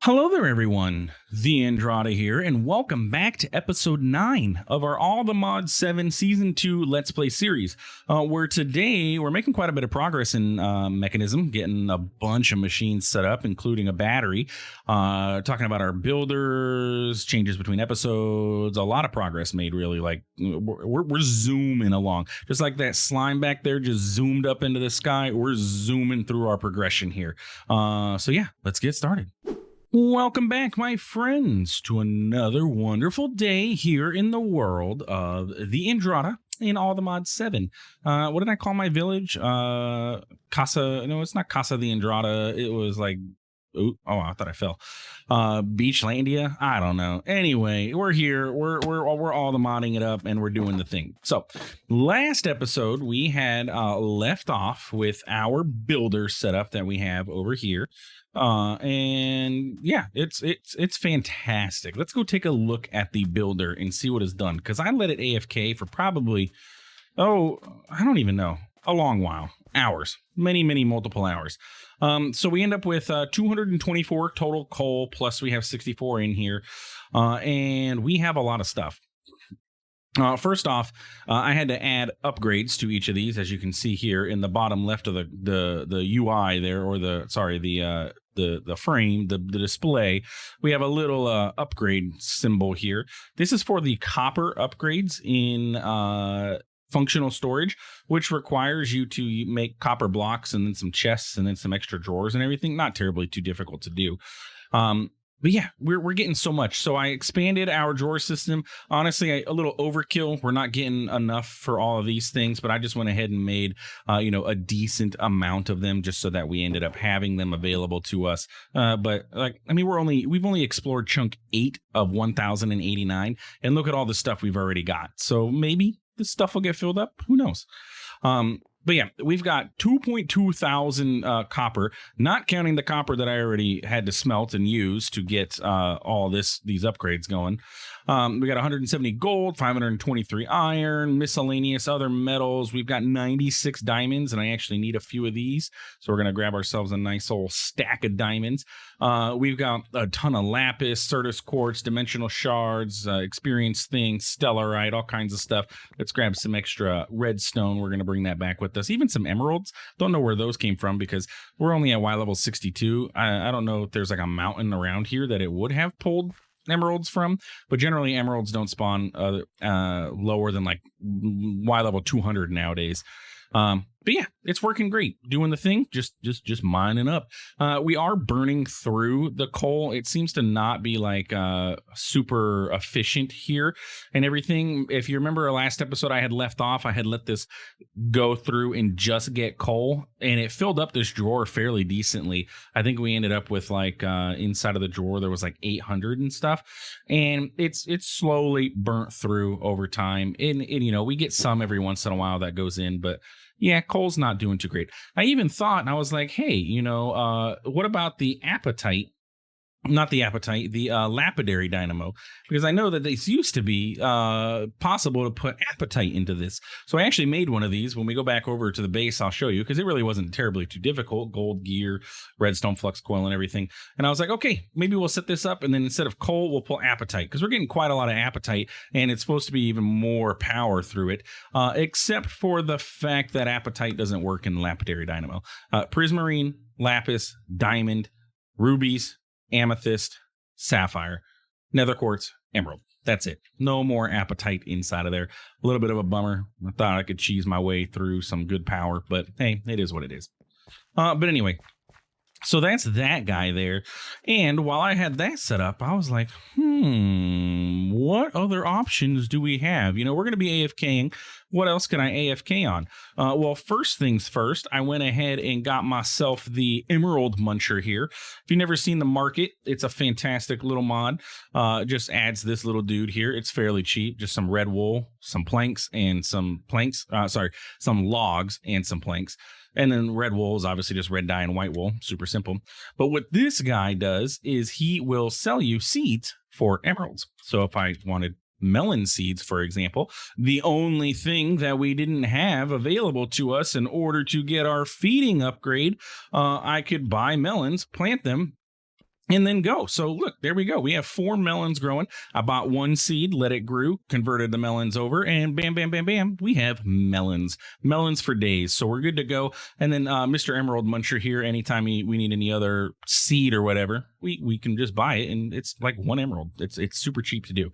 Hello there, everyone. TheAndrata here, and welcome back to episode 9 of our All the Mods 7 Season 2 Let's Play series, where today we're making quite a bit of progress in Mekanism, getting a bunch of machines set up, including a battery, talking about our builders, changes between episodes, a lot of progress made, really. Like, we're zooming along. Just like that slime back there just zoomed up into the sky, we're zooming through our progression here. So yeah, let's get started. Welcome back, my friends, to another wonderful day here in the world of TheAndrata in All the Mods 7. What did I call my village? Casa. No, it's not Casa TheAndrata. It was like, I thought I fell. Beachlandia. I don't know. Anyway, we're here. We're all the modding it up, and we're doing the thing. So, last episode we had left off with our builder setup that we have over here. And yeah, it's fantastic. Let's go take a look at the builder and see what is done, because I let it AFK for probably, I don't even know, a long while. Hours, many multiple hours. So we end up with 224 total coal, plus we have 64 in here, and we have a lot of stuff. First off, I had to add upgrades to each of these, as you can see here in the bottom left of the UI there, or the frame, the display. We have a little upgrade symbol here. This is for the copper upgrades in functional storage, which requires you to make copper blocks and then some chests and then some extra drawers and everything. Not terribly too difficult to do. But yeah, we're getting so much. So I expanded our drawer system. Honestly, a little overkill. We're not getting enough for all of these things, but I just went ahead and made, a decent amount of them, just so that we ended up having them available to us. But we've only explored chunk 8 of 1,089, and look at all the stuff we've already got. So maybe this stuff will get filled up. Who knows? But yeah, we've got 2.2 thousand copper, not counting the copper that I already had to smelt and use to get all these upgrades going. We got 170 gold, 523 iron, miscellaneous other metals. We've got 96 diamonds, and I actually need a few of these. So we're going to grab ourselves a nice old stack of diamonds. We've got a ton of lapis, certus quartz, dimensional shards, experience things, stellarite, all kinds of stuff. Let's grab some extra redstone. We're going to bring that back with us. Even some emeralds. Don't know where those came from, because we're only at Y level 62. I don't know if there's like a mountain around here that it would have pulled emeralds from, but generally emeralds don't spawn lower than like Y level 200 nowadays. But yeah, it's working great, doing the thing, just mining up. We are burning through the coal. It seems to not be like super efficient here and everything. If you remember our last episode, I had left off, I had let this go through and just get coal, and it filled up this drawer fairly decently. I think we ended up with like inside of the drawer there was like 800 and stuff, and it's slowly burnt through over time. And we get some every once in a while that goes in, but yeah, coal's not doing too great. I even thought, and I was like, hey, what about the apatite? Not the apatite, the lapidary dynamo, because I know that this used to be possible to put apatite into this. So I actually made one of these. When we go back over to the base, I'll show you, because it really wasn't terribly too difficult. Gold gear, redstone flux coil, and everything. And I was like, okay, maybe we'll set this up, and then instead of coal, we'll pull apatite, because we're getting quite a lot of apatite, and it's supposed to be even more power through it, except for the fact that apatite doesn't work in the lapidary dynamo. Prismarine, lapis, diamond, rubies, amethyst, sapphire, nether quartz, emerald. That's it. No more apatite inside of there. A little bit of a bummer. I thought I could cheese my way through some good power, but hey, it is what it is. But anyway, so that's that guy there. And while I had that set up, I was like, what other options do we have? We're going to be AFKing. What else can I AFK on? Well, first things first, I went ahead and got myself the Emerald Muncher here. If you've never seen the market, it's a fantastic little mod. Just adds this little dude here. It's fairly cheap. Just some red wool, some planks, and some logs and some planks. And then red wool is obviously just red dye and white wool. Super simple. But what this guy does is he will sell you seeds for emeralds. So if I wanted melon seeds, for example, the only thing that we didn't have available to us in order to get our feeding upgrade, I could buy melons, plant them, and then go. So look, there we go. We have 4 melons growing. I bought 1 seed, let it grew, converted the melons over, and bam, bam, bam, bam, we have melons for days. So we're good to go. And then Mr. Emerald Muncher here, anytime we need any other seed or whatever, we can just buy it, and it's like 1 emerald. It's super cheap to do.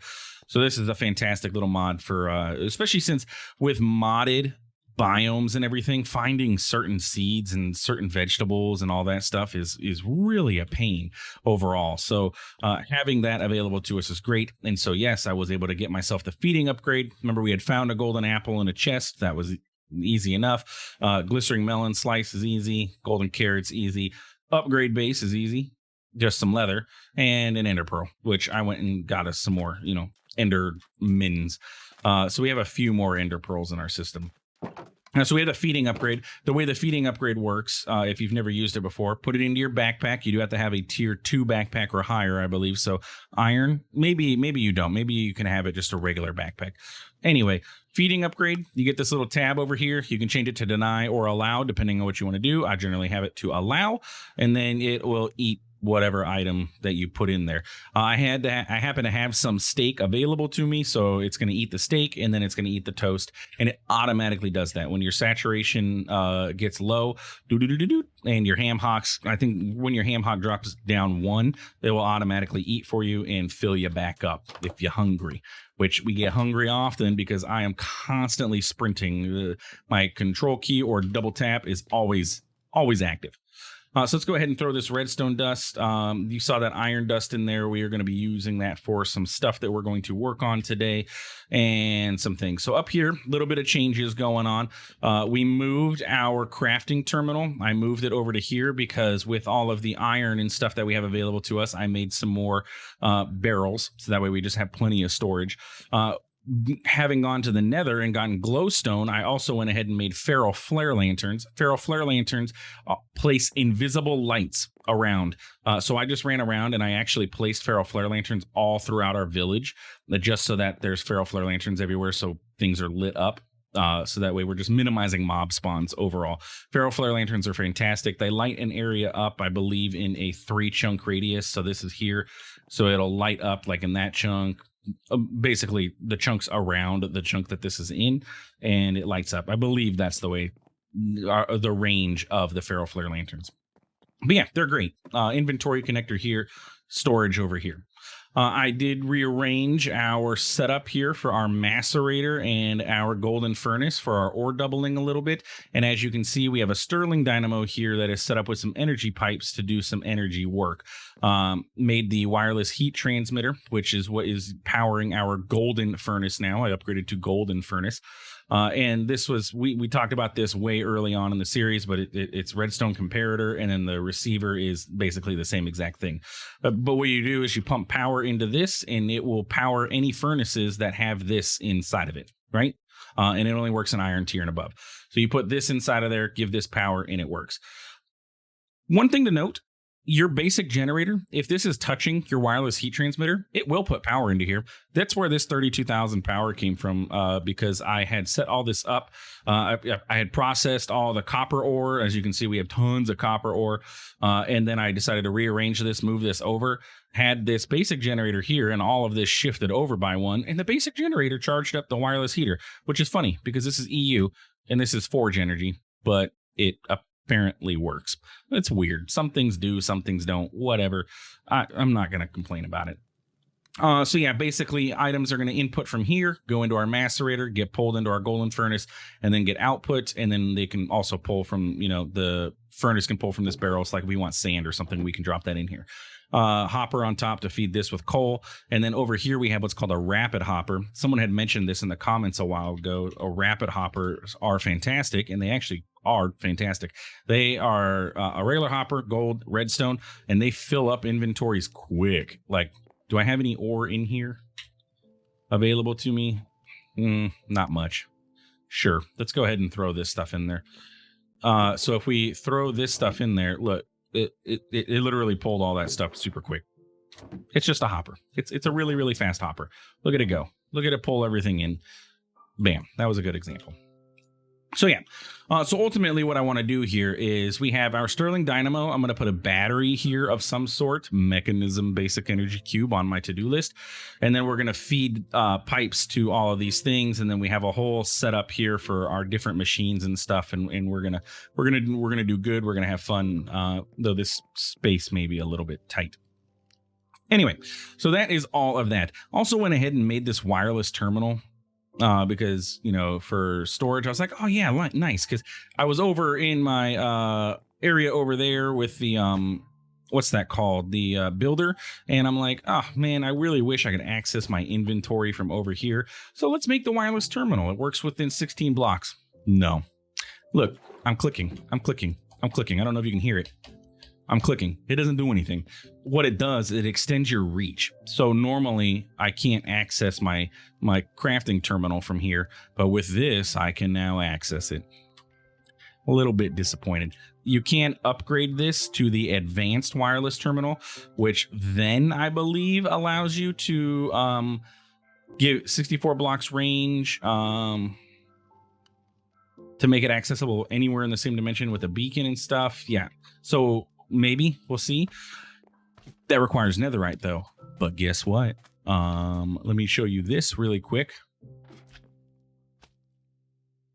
So this is a fantastic little mod for, especially since with modded biomes and everything, finding certain seeds and certain vegetables and all that stuff is really a pain overall. So having that available to us is great. And so yes, I was able to get myself the feeding upgrade. Remember, we had found a golden apple in a chest. That was easy enough. Glistering melon slice is easy. Golden carrots easy. Upgrade base is easy. Just some leather and an ender pearl, which I went and got us some more, ender mins. So we have a few more ender pearls in our system. So we have the feeding upgrade. The way the feeding upgrade works, if you've never used it before, put it into your backpack. You do have to have a tier 2 backpack or higher, I believe. So iron, maybe you don't. Maybe you can have it just a regular backpack. Anyway, feeding upgrade, you get this little tab over here. You can change it to deny or allow, depending on what you want to do. I generally have it to allow, and then it will eat whatever item that you put in there. I happen to have some steak available to me, so it's going to eat the steak and then it's going to eat the toast, and it automatically does that when your saturation gets low. And your ham hocks, I think when your ham hock drops down 1, they will automatically eat for you and fill you back up if you're hungry. Which we get hungry often because I am constantly sprinting. My control key or double tap is always active. So let's go ahead and throw this redstone dust. You saw that iron dust in there. We are going to be using that for some stuff that we're going to work on today and some things. So up here, a little bit of changes going on. We moved our crafting terminal. I moved it over to here because with all of the iron and stuff that we have available to us, I made some more barrels. So that way we just have plenty of storage. Having gone to the nether and gotten glowstone, I also went ahead and made feral flare lanterns. Feral flare lanterns place invisible lights around. So I just ran around and I actually placed feral flare lanterns all throughout our village, just so that there's feral flare lanterns everywhere so things are lit up. So that way we're just minimizing mob spawns overall. Feral flare lanterns are fantastic. They light an area up, I believe, in a 3-chunk radius. So this is here. So it'll light up like in that chunk. Basically the chunks around the chunk that this is in, and it lights up. I believe that's the way, the range of the feral flare lanterns. But yeah, they're great. Inventory connector here, storage over here. I did rearrange our setup here for our macerator and our golden furnace for our ore doubling a little bit. And as you can see, we have a Stirling dynamo here that is set up with some energy pipes to do some energy work. Made the wireless heat transmitter, which is what is powering our golden furnace now. I upgraded to golden furnace. And this was, we talked about this way early on in the series, but it's redstone comparator, and then the receiver is basically the same exact thing. But what you do is you pump power into this, and it will power any furnaces that have this inside of it, right? And it only works in iron tier and above. So you put this inside of there, give this power, and it works. One thing to note, your basic generator, if this is touching your wireless heat transmitter, it will put power into here. That's where this 32,000 power came from, because I had set all this up. I had processed all the copper ore. As you can see, we have tons of copper ore. And then I decided to rearrange this, move this over, had this basic generator here, and all of this shifted over by 1. And the basic generator charged up the wireless heater, which is funny because this is EU and this is Forge energy, but it apparently works. It's weird. Some things do, some things don't, whatever. I'm not going to complain about it. So yeah, basically items are going to input from here, go into our macerator, get pulled into our golden furnace, and then get output. And then they can also pull from, the furnace can pull from this barrel. So like if we want sand or something, we can drop that in here. Hopper on top to feed this with coal. And then over here we have what's called a rapid hopper. Someone had mentioned this in the comments a while ago. A rapid hoppers are fantastic, and they actually are fantastic. They are a regular hopper, gold, redstone, and they fill up inventories quick. Like, do I have any ore in here available to me? Not much. Sure, let's go ahead and throw this stuff in there. So if we throw this stuff in there, look, it literally pulled all that stuff super quick. It's just a hopper. It's a really, really fast hopper. Look at it go. Look at it pull everything in. Bam. That was a good example. So yeah, so ultimately what I want to do here is we have our Stirling Dynamo. I'm going to put a battery here of some sort, Mekanism Basic Energy Cube on my to-do list. And then we're going to feed pipes to all of these things. And then we have a whole setup here for our different machines and stuff. And we're going to do good. We're going to have fun, though this space may be a little bit tight. Anyway, so that is all of that. Also went ahead and made this wireless terminal. Because, you know, for storage, I was like, oh yeah, nice. Because I was over in my area over there with the what's that called, the builder, and I'm like, oh man, I really wish I could access my inventory from over here. So let's make the wireless terminal. It works within 16 blocks. No, look, I'm clicking. I don't know if you can hear it. I'm clicking. It doesn't do anything. What it does, it extends your reach. So normally I can't access my crafting terminal from here, but with this, I can now access it. A little bit disappointed. You can upgrade this to the advanced wireless terminal, which then I believe allows you to give 64 blocks range to make it accessible anywhere in the same dimension with a beacon and stuff. Yeah. So maybe we'll see. That requires netherite though. But guess what? Let me show you this really quick.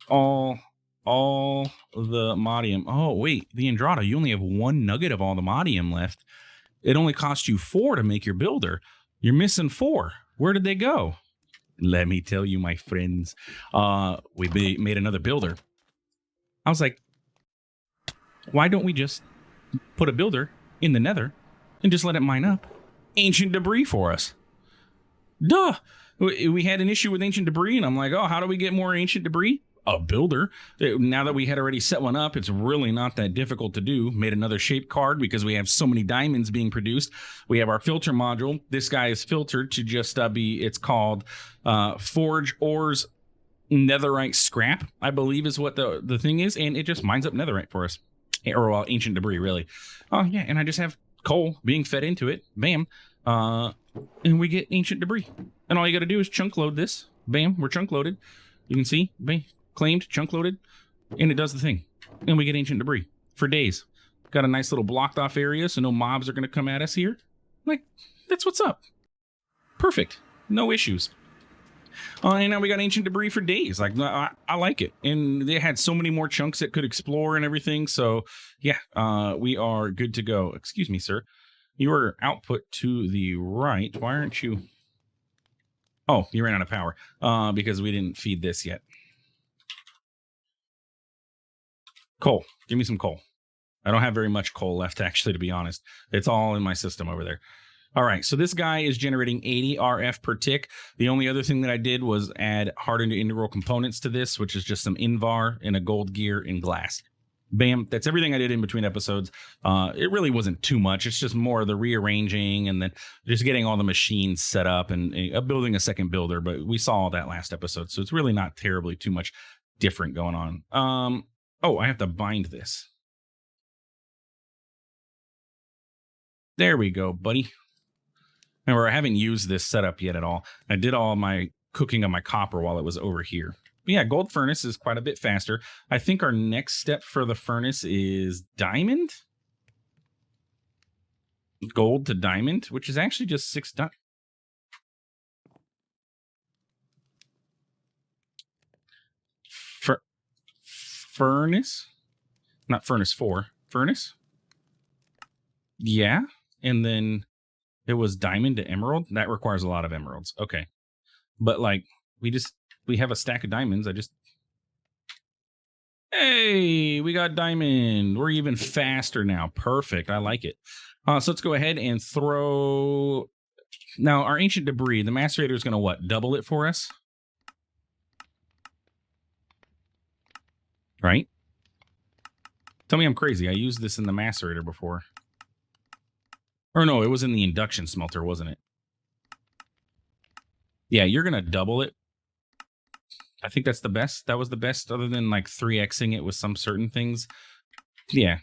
All the modium. Oh wait, TheAndrata, you only have 1 nugget of all the modium left. It only cost you 4 to make your builder. You're missing 4. Where did they go? Let me tell you, my friends. We made another builder. I was like, why don't we just put a builder in the nether and just let it mine up ancient debris for us? Duh. We had an issue with ancient debris, and I'm like, oh, how do we get more ancient debris? A builder. Now that we had already set one up, it's really not that difficult to do. Made another shape card because we have so many diamonds being produced. We have our filter module. This guy is filtered to just be, it's called Forge Ores Netherite Scrap, I believe is what the thing is, and it just mines up netherite for us. Or ancient debris, really. Oh yeah, and I just have coal being fed into it. Bam. And we get ancient debris. And all you got to do is chunk load this. Bam, we're chunk loaded. You can see, bam, claimed, chunk loaded, and it does the thing. And we get ancient debris for days. Got a nice little blocked off area, so no mobs are going to come at us here. Like, that's what's up. Perfect. No issues. And now we got ancient debris for days. Like, I like it. And they had so many more chunks that could explore and everything. So, yeah, we are good to go. Excuse me, sir. Your output to the right. Why aren't you? Oh, you ran out of power because we didn't feed this yet. Coal. Give me some coal. I don't have very much coal left, actually, to be honest. It's all in my system over there. All right, so this guy is generating 80 RF per tick. The only other thing that I did was add hardened integral components to this, which is just some Invar and a gold gear and glass. Bam, that's everything I did in between episodes. It really wasn't too much. It's just more of the rearranging and then just getting all the machines set up and building a second builder. But we saw all that last episode, so it's really not terribly too much different going on. Oh, I have to bind this. There we go, buddy. Remember, I haven't used this setup yet at all. I did all my cooking on my copper while it was over here. But yeah, gold furnace is quite a bit faster. I think our next step for the furnace is diamond. Gold to diamond, which is actually just 6 diamonds. Furnace? Not furnace 4. Furnace? Yeah. And then it was diamond to emerald. That requires a lot of emeralds. Okay. But like, we have a stack of diamonds. Hey, we got diamond. We're even faster now. Perfect. I like it. So let's go ahead and throw. Now, our ancient debris, the macerator is going to what? Double it for us? Right? Tell me I'm crazy. I used this in the macerator before. Or no, it was in the induction smelter, wasn't it? Yeah, you're going to double it. I think that's the best. That was the best other than like 3xing it with some certain things. Yeah.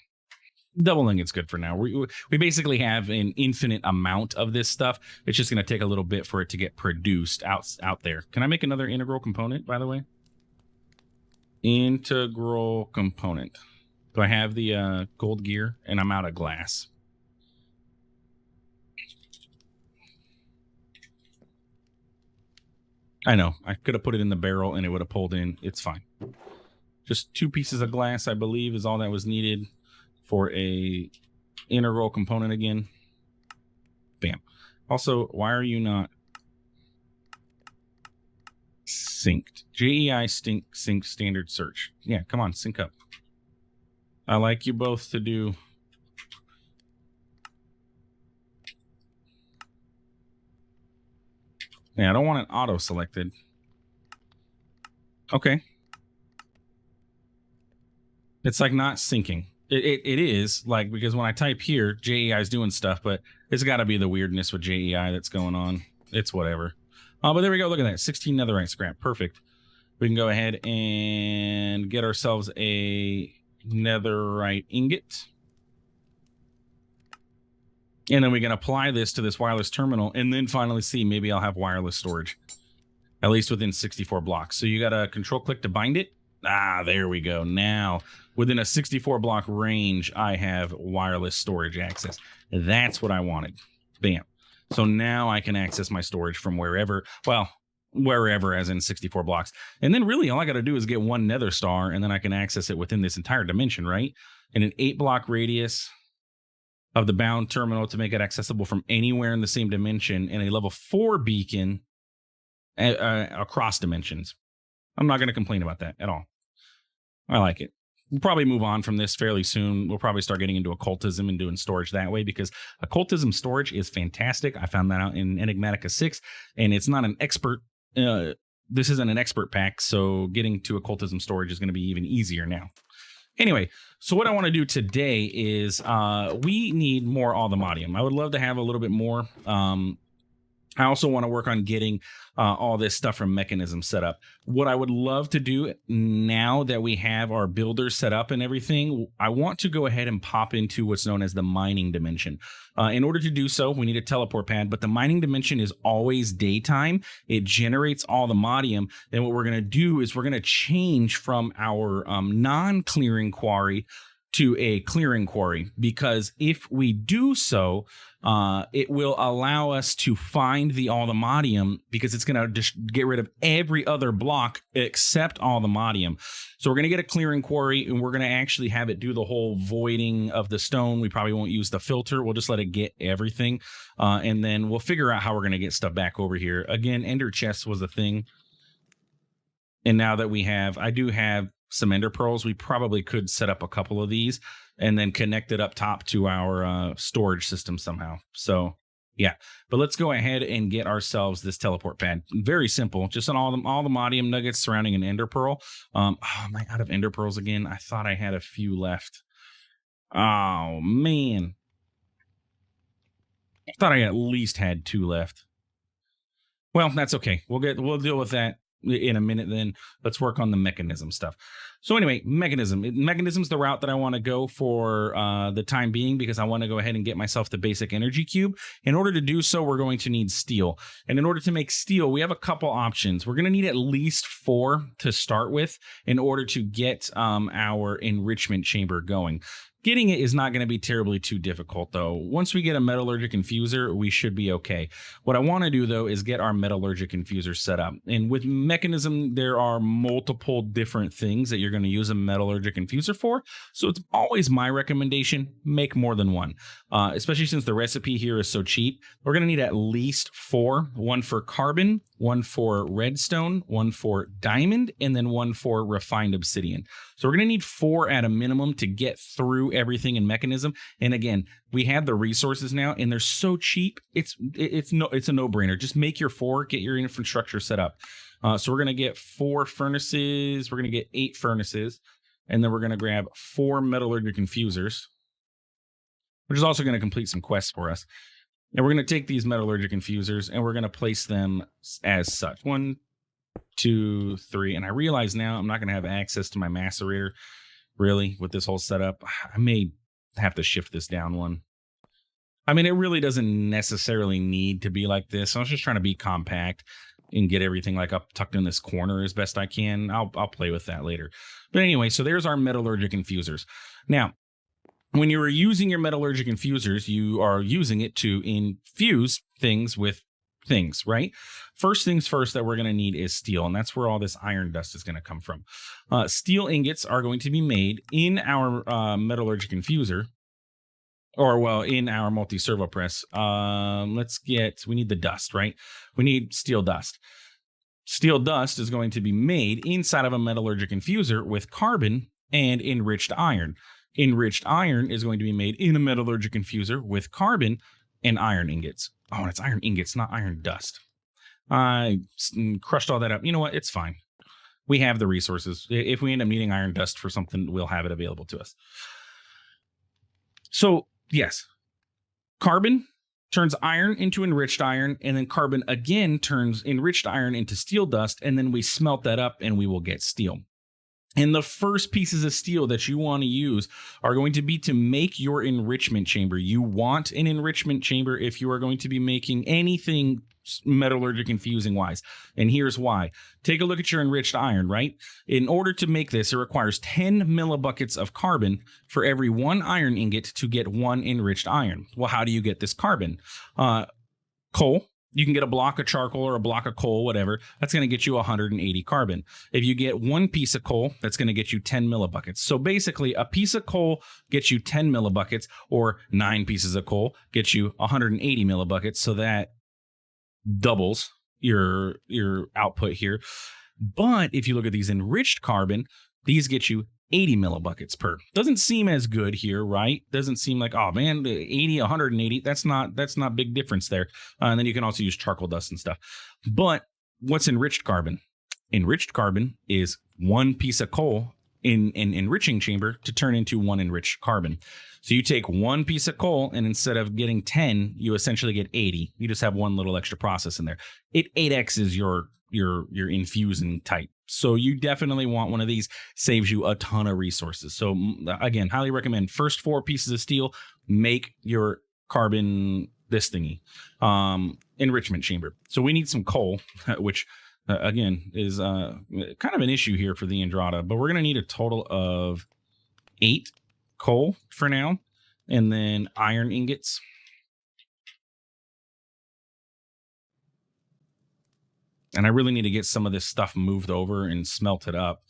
Doubling it's good for now. We basically have an infinite amount of this stuff. It's just going to take a little bit for it to get produced out there. Can I make another integral component, by the way? Integral component. Do I have the gold gear? And I'm out of glass. I know. I could have put it in the barrel and it would have pulled in. It's fine. Just 2 pieces of glass, I believe, is all that was needed for a integral component again. Bam. Also, why are you not synced? JEI sync standard search. Yeah, come on, sync up. I like you both to do. Yeah, I don't want it auto selected. Okay. It's like not syncing. It is like, because when I type here, JEI is doing stuff, but it's got to be the weirdness with JEI that's going on. It's whatever. But there we go. Look at that. 16 netherite scrap. Perfect. We can go ahead and get ourselves a netherite ingot. And then we can apply this to this wireless terminal and then finally see, maybe I'll have wireless storage, at least within 64 blocks. So you got to control click to bind it. Ah, there we go. Now, within a 64 block range, I have wireless storage access. That's what I wanted. Bam. So now I can access my storage from wherever, well, wherever as in 64 blocks. And then really all I got to do is get 1 nether star and then I can access it within this entire dimension, right? In an 8 block radius of the bound terminal to make it accessible from anywhere in the same dimension, and a level 4 beacon across dimensions. I'm not going to complain about that at all. I like it. We'll probably move on from this fairly soon. We'll probably start getting into occultism and doing storage that way, because occultism storage is fantastic. I found that out in Enigmatica 6, and it's not an expert. This isn't an expert pack, so getting to occultism storage is going to be even easier now. Anyway, so what I want to do today is we need more Allthemodium. I would love to have a little bit more. I also want to work on getting all this stuff from Mekanism set up. What I would love to do now that we have our builder set up and everything, I want to go ahead and pop into what's known as the mining dimension. In order to do so, we need a teleport pad, but the mining dimension is always daytime. It generates Allthemodium. And what we're going to do is we're going to change from our non-clearing quarry to a clearing quarry, because if we do so, it will allow us to find the Allthemodium, because it's going to just get rid of every other block except Allthemodium. So we're going to get a clearing quarry, and we're going to actually have it do the whole voiding of the stone. We probably won't use the filter. We'll just let it get everything. And then we'll figure out how we're going to get stuff back over here. Again, ender chests was a thing. And now that we have, I do have some ender pearls, we probably could set up a couple of these and then connect it up top to our storage system somehow. So yeah, but let's go ahead and get ourselves this teleport pad. Very simple, just on all the Allthemodium nuggets surrounding an ender pearl. Am I out of ender pearls again? I thought I had a few left. Oh man, I thought I at least had 2 left. Well, that's okay. We'll deal with that in a minute. Then let's work on the Mekanism stuff. So anyway, Mekanism's the route that I want to go for the time being, because I want to go ahead and get myself the basic energy cube. In order to do so, we're going to need steel. And in order to make steel, we have a couple options. We're going to need at least 4 to start with in order to get our enrichment chamber going. Getting it is not going to be terribly too difficult, though. Once we get a metallurgic infuser, we should be okay. What I want to do, though, is get our metallurgic infuser set up. And with Mekanism, there are multiple different things that you're going to use a metallurgic infuser for. So it's always my recommendation, make more than one. Especially since the recipe here is so cheap. We're going to need at least 4. 1 for carbon, 1 for redstone, 1 for diamond, and then 1 for refined obsidian. So we're going to need 4 at a minimum to get through everything in Mekanism. And again, we have the resources now, and they're so cheap. It's a no-brainer. Just make your 4, get your infrastructure set up. So we're going to get 4 furnaces. We're going to get 8 furnaces, and then we're going to grab 4 metallurgic infusers, which is also going to complete some quests for us. And we're going to take these metallurgic infusers and we're going to place them as such. 1, 2, 3. And I realize now I'm not going to have access to my macerator really with this whole setup. I may have to shift this down 1. I mean, it really doesn't necessarily need to be like this. I was just trying to be compact. and get everything like up tucked in this corner as best I can. I'll play with that later. But anyway, so there's our metallurgic infusers. Now, when you are using your metallurgic infusers, you are using it to infuse things with things, right? First things first that we're going to need is steel, and that's where all this iron dust is going to come from. Steel ingots are going to be made in our metallurgic infuser, or well, in our multi-servo press. We need the dust, right? We need steel dust. Steel dust is going to be made inside of a metallurgic infuser with carbon and enriched iron. Enriched iron is going to be made in a metallurgic infuser with carbon and iron ingots. Oh, and it's iron ingots, not iron dust. I crushed all that up. You know what? It's fine. We have the resources. If we end up needing iron dust for something, we'll have it available to us. So, yes, carbon turns iron into enriched iron, and then carbon again turns enriched iron into steel dust, and then we smelt that up and we will get steel. And the first pieces of steel that you want to use are going to be to make your enrichment chamber. You want an enrichment chamber if you are going to be making anything metallurgic infusing wise. And here's why. Take a look at your enriched iron, right? In order to make this, it requires 10 millibuckets of carbon for every 1 iron ingot to get 1 enriched iron. Well, how do you get this carbon? Coal. You can get a block of charcoal or a block of coal, whatever. That's going to get you 180 carbon. If you get 1 piece of coal, that's going to get you 10 millibuckets. So basically, a piece of coal gets you 10 millibuckets, or 9 pieces of coal gets you 180 millibuckets. So that doubles your output here. But if you look at these enriched carbon, these get you 80 millibuckets per. Doesn't seem as good here, right? Doesn't seem like, oh man, 80, 180, that's not big difference there. And then you can also use charcoal dust and stuff. But what's enriched carbon? Enriched carbon is 1 piece of coal in an enriching chamber to turn into 1 enriched carbon. So you take 1 piece of coal, and instead of getting 10, you essentially get 80. You just have 1 little extra process in there. It 8x's your infusing type. So you definitely want one of these. Saves you a ton of resources. So again, highly recommend first 4 pieces of steel, make your carbon this thingy, enrichment chamber. So we need some coal, which again is kind of an issue here for the TheAndrata, but we're going to need a total of 8 coal for now, and then iron ingots. And I really need to get some of this stuff moved over and smelt it up.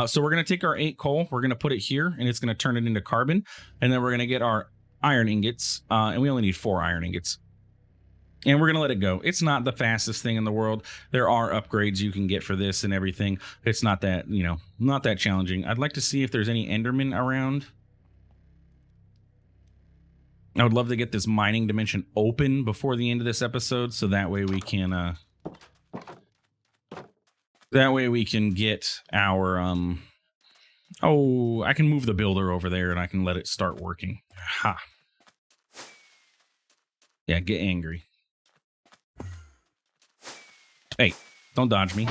So we're going to take our 8 coal, we're going to put it here, and it's going to turn it into carbon. And then we're going to get our iron ingots, and we only need 4 iron ingots. And we're going to let it go. It's not the fastest thing in the world. There are upgrades you can get for this and everything. It's not that, not that challenging. I'd like to see if there's any Endermen around. I would love to get this mining dimension open before the end of this episode, so that way we can... That way we can get our, I can move the builder over there and I can let it start working. Ha. Yeah, get angry. Hey, don't dodge me.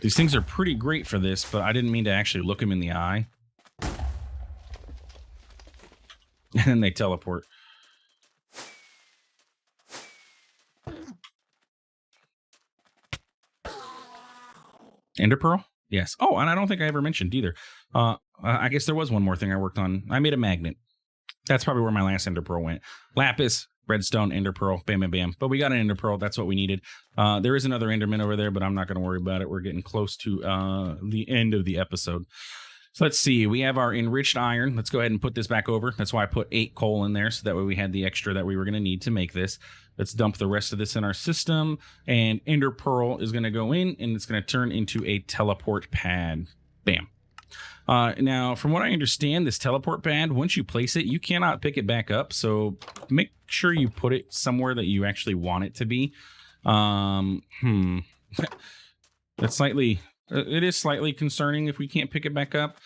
These things are pretty great for this, but I didn't mean to actually look them in the eye. And then they teleport. Ender Pearl? Yes. Oh, and I don't think I ever mentioned either. I guess there was one more thing I worked on. I made a magnet. That's probably where my last Ender Pearl went. Lapis, redstone, Ender Pearl, bam, bam, bam. But we got an Ender Pearl. That's what we needed. There is another Enderman over there, but I'm not going to worry about it. We're getting close to the end of the episode. So let's see. We have our enriched iron. Let's go ahead and put this back over. That's why I put 8 coal in there, so that way we had the extra that we were going to need to make this. Let's dump the rest of this in our system, and Ender Pearl is going to go in, and it's going to turn into a teleport pad. Bam. Now, from what I understand, this teleport pad, once you place it, you cannot pick it back up. So make sure you put it somewhere that you actually want it to be. That's it is slightly concerning if we can't pick it back up.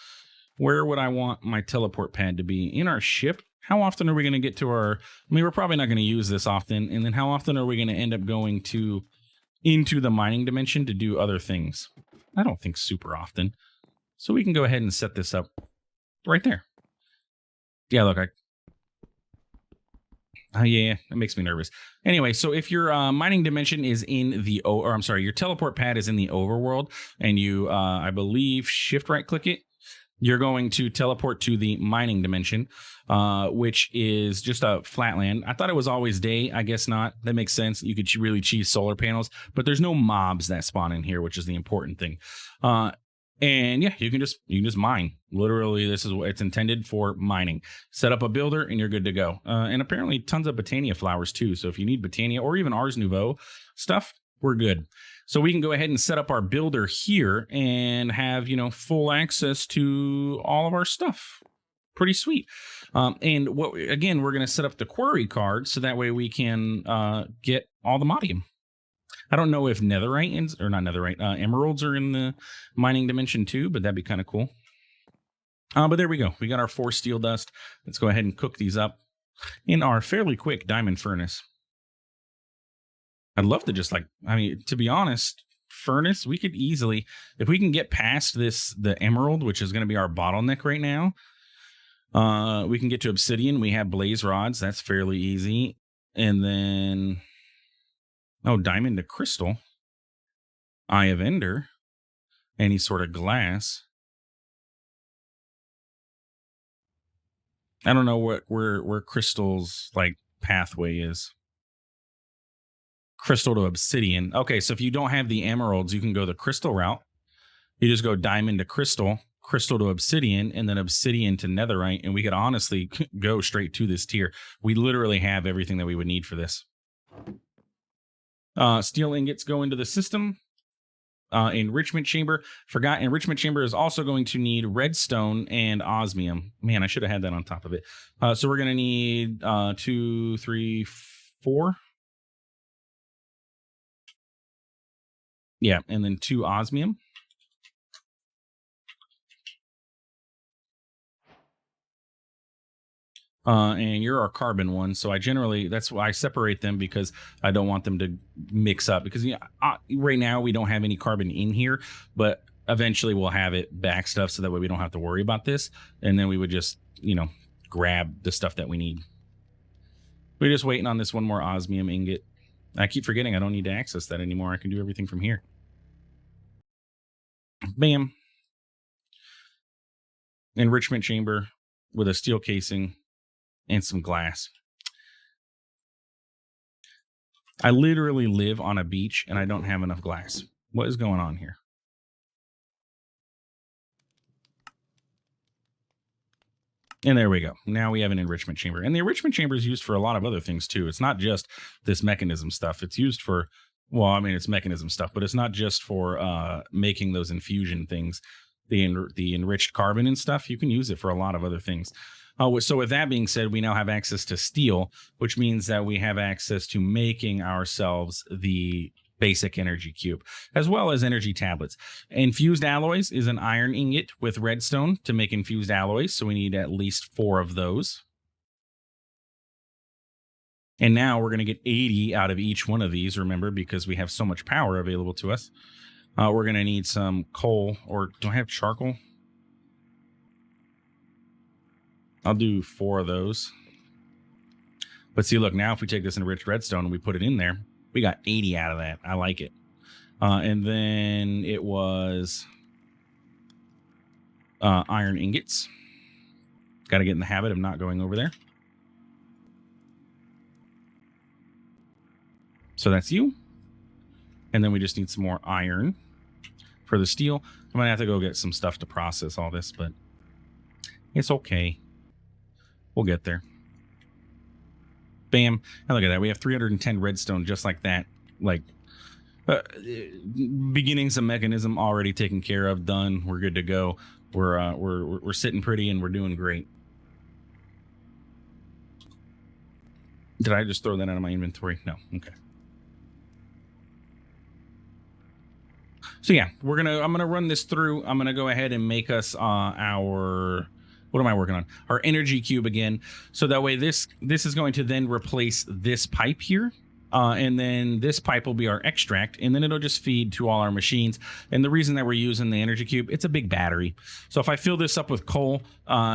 Where would I want my teleport pad to be? In our ship? How often are we going to get to our... I mean, we're probably not going to use this often. And then how often are we going to end up going into the mining dimension to do other things? I don't think super often. So we can go ahead and set this up right there. Yeah, look, Oh yeah, that makes me nervous. Anyway, so if your mining dimension is in the or I'm sorry, your teleport pad is in the overworld, and you I believe shift right click it, you're going to teleport to the mining dimension, which is just a flatland. I thought it was always day. I guess not. That makes sense. You could really cheese solar panels, but there's no mobs that spawn in here, which is the important thing. And yeah, you can just mine. Literally, this is what it's intended for: mining. Set up a builder, and you're good to go. And apparently, tons of Botania flowers too. So if you need Botania or even Ars Nouveau stuff, we're good. So we can go ahead and set up our builder here and have full access to all of our stuff. Pretty sweet. And again, we're going to set up the query card so that way we can get all the modium. I don't know if netherite or not netherite, emeralds are in the mining dimension too, but that'd be kind of cool. But there we go. We got our 4 steel dust. Let's go ahead and cook these up in our fairly quick diamond furnace. I'd love to just to be honest, furnace, we could easily, if we can get past the emerald, which is going to be our bottleneck right now, we can get to obsidian. We have blaze rods. That's fairly easy. And then, diamond to crystal, eye of ender, any sort of glass. I don't know where crystal's pathway is. Crystal to obsidian. Okay, so if you don't have the emeralds, you can go the crystal route. You just go diamond to crystal, crystal to obsidian, and then obsidian to netherite, and we could honestly go straight to this tier. We literally have everything that we would need for this. Steel ingots go into the system. Enrichment chamber. Forgot enrichment chamber is also going to need redstone and osmium. Man, I should have had that on top of it. So we're going to need 2, 3, 4. Yeah, and then 2 osmium. And you're our carbon one, so that's why I separate them, because I don't want them to mix up, because right now we don't have any carbon in here, but eventually we'll have it back stuff, so that way we don't have to worry about this, and then we would just grab the stuff that we need. We're just waiting on this one more osmium ingot. I keep forgetting I don't need to access that anymore. I can do everything from here. Bam. Enrichment chamber with a steel casing and some glass. I literally live on a beach and I don't have enough glass. What is going on here? And there we go. Now we have an enrichment chamber. And the enrichment chamber is used for a lot of other things too. It's not just this mechanism stuff. It's used for, it's mechanism stuff, but it's not just for making those infusion things, the enriched carbon and stuff. You can use it for a lot of other things. So with that being said, we now have access to steel, which means that we have access to making ourselves the basic energy cube, as well as energy tablets. Infused alloys is an iron ingot with redstone to make infused alloys, so we need at least 4 of those. And now we're going to get 80 out of each one of these, remember, because we have so much power available to us. We're going to need some coal, or do I have charcoal? I'll do 4 of those. But see, look, now if we take this enriched redstone and we put it in there, we got 80 out of that. I like it. And then it was iron ingots. Got to get in the habit of not going over there. So that's you. And then we just need some more iron for the steel. I'm going to have to go get some stuff to process all this, but it's okay. We'll get there. Bam. And look at that. We have 310 redstone just like that. Beginnings of Mekanism already taken care of. Done. We're good to go. We're sitting pretty and we're doing great. Did I just throw that out of my inventory? No. Okay. So yeah, I'm gonna run this through. I'm gonna go ahead and make us our, what am I working on? Our energy cube again. So that way this is going to then replace this pipe here. And then this pipe will be our extract, and then it'll just feed to all our machines. And the reason that we're using the energy cube, it's a big battery. So if I fill this up with coal,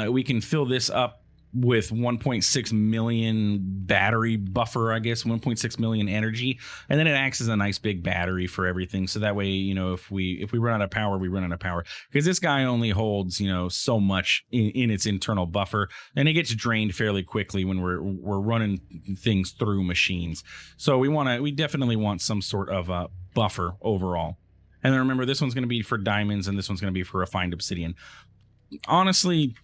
we can fill this up with 1.6 million battery buffer, I guess 1.6 million energy, and then it acts as a nice big battery for everything. So that way, if we run out of power, we run out of power, because this guy only holds so much in its internal buffer, and it gets drained fairly quickly when we're running things through machines. So we definitely want some sort of buffer overall. And then remember, this one's going to be for diamonds, and this one's going to be for refined obsidian. Honestly,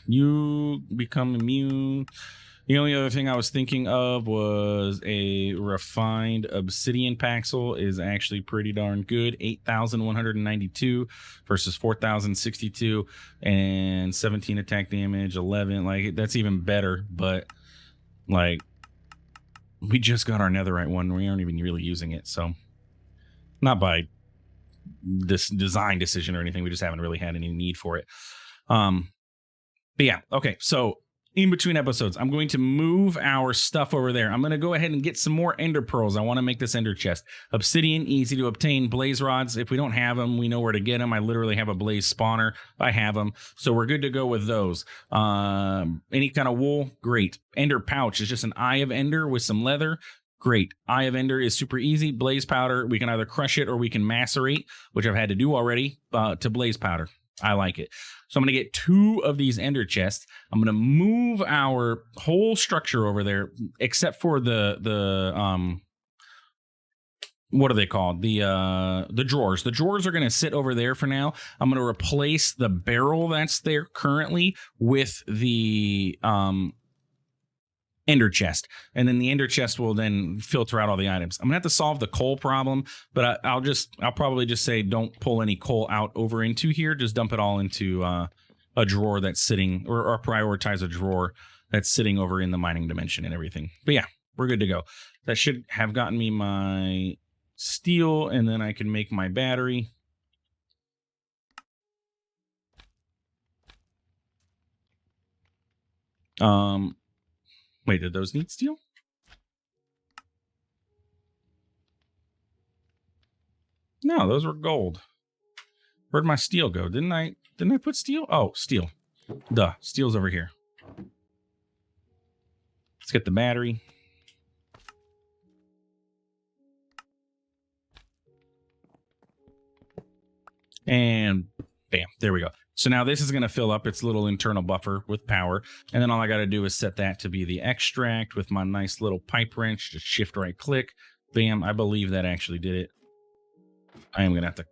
you become immune. The only other thing I was thinking of was a refined obsidian paxel is actually pretty darn good. 8,192 versus 4,062 and 17 attack damage, 11. Like, that's even better. But like, we just got our netherite one. We aren't even really using it. So not by this design decision or anything. We just haven't really had any need for it. But yeah, okay, so in between episodes, I'm going to move our stuff over there. I'm going to go ahead and get some more ender pearls. I want to make this ender chest. Obsidian, easy to obtain. Blaze rods, if we don't have them, we know where to get them. I literally have a blaze spawner. I have them, so we're good to go with those. Any kind of wool, great. Ender pouch is just an eye of ender with some leather. Great. Eye of Ender is super easy. Blaze powder, we can either crush it or we can macerate, which I've had to do already, to blaze powder. I like it. So I'm going to get 2 of these ender chests. I'm going to move our whole structure over there, except for the what are they called? The drawers. The drawers are going to sit over there for now. I'm going to replace the barrel that's there currently with the ender chest, and then the ender chest will then filter out all the items. I'm gonna have to solve the coal problem, but I'll probably just say don't pull any coal out over into here. Just dump it all into a drawer that's sitting, or prioritize a drawer that's sitting over in the mining dimension and everything. But yeah, we're good to go. That should have gotten me my steel, and then I can make my battery. Wait, did those need steel? No, those were gold. Where'd my steel go? Didn't I put steel? Oh, steel. Duh, steel's over here. Let's get the battery. And bam, there we go. So now this is going to fill up its little internal buffer with power. And then all I got to do is set that to be the extract with my nice little pipe wrench. Just shift right click. Bam, I believe that actually did it. I am going to have to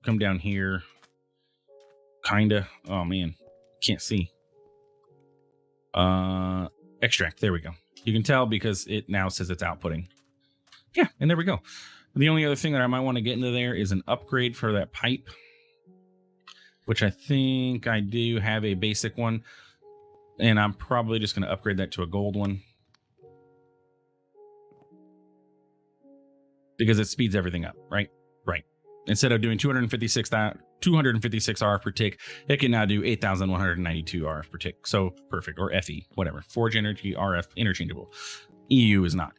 come down here. Kinda. Oh man, can't see. Extract, there we go. You can tell because it now says it's outputting. Yeah, and there we go. The only other thing that I might want to get into there is an upgrade for that pipe, which I think I do have a basic one, and I'm probably just going to upgrade that to a gold one because it speeds everything up, right? Right. Instead of doing 256 RF per tick, it can now do 8,192 RF per tick. So perfect, or FE, whatever. Forge energy, RF, interchangeable. EU is not.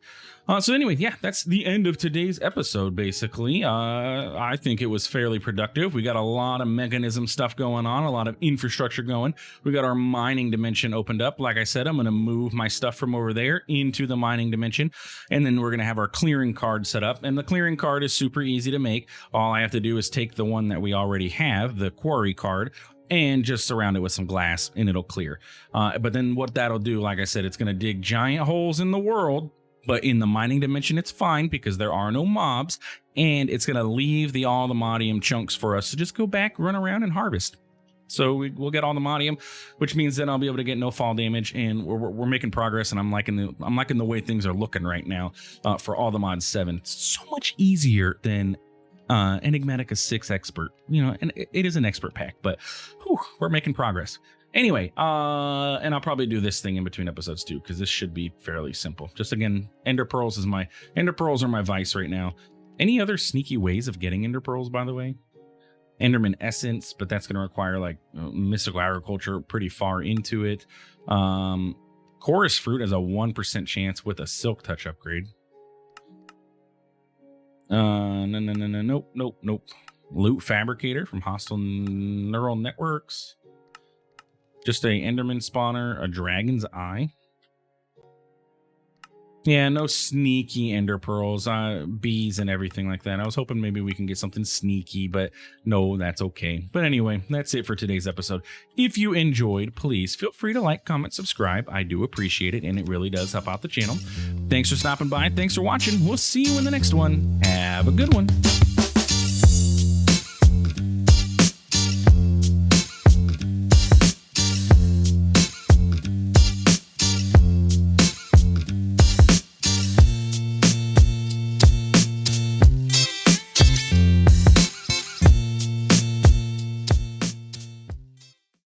So anyway, yeah, that's the end of today's episode, basically. I think it was fairly productive. We got a lot of mechanism stuff going on, a lot of infrastructure going. We got our mining dimension opened up. Like I said, I'm going to move my stuff from over there into the mining dimension, and then we're going to have our clearing card set up. And the clearing card is super easy to make. All I have to do is take the one that we already have, the quarry card, and just surround it with some glass and it'll clear. But then what that'll do, like I said, it's going to dig giant holes in the world, but in the mining dimension, it's fine because there are no mobs, and it's going to leave all the modium chunks for us to just go back, run around, and harvest. So we'll get all the modium, which means then I'll be able to get no fall damage, and we're making progress, and I'm liking the way things are looking right now for all the mod 7. It's so much easier than Enigmatica 6 expert, and it is an expert pack, but we're making progress. Anyway, and I'll probably do this thing in between episodes too, because this should be fairly simple. Just again, ender pearls are my vice right now. Any other sneaky ways of getting ender pearls, by the way? Enderman essence, but that's going to require like mystical agriculture pretty far into it. Chorus fruit has a 1% chance with a silk touch upgrade. No, nope. Loot Fabricator from Hostile Neural Networks. Just a Enderman spawner, a Dragon's Eye. Yeah, no sneaky ender pearls, bees and everything like that. I was hoping maybe we can get something sneaky, but no, that's okay. But anyway, that's it for today's episode. If you enjoyed, please feel free to like, comment, subscribe. I do appreciate it, and it really does help out the channel. Thanks for stopping by. Thanks for watching. We'll see you in the next one. Have a good one.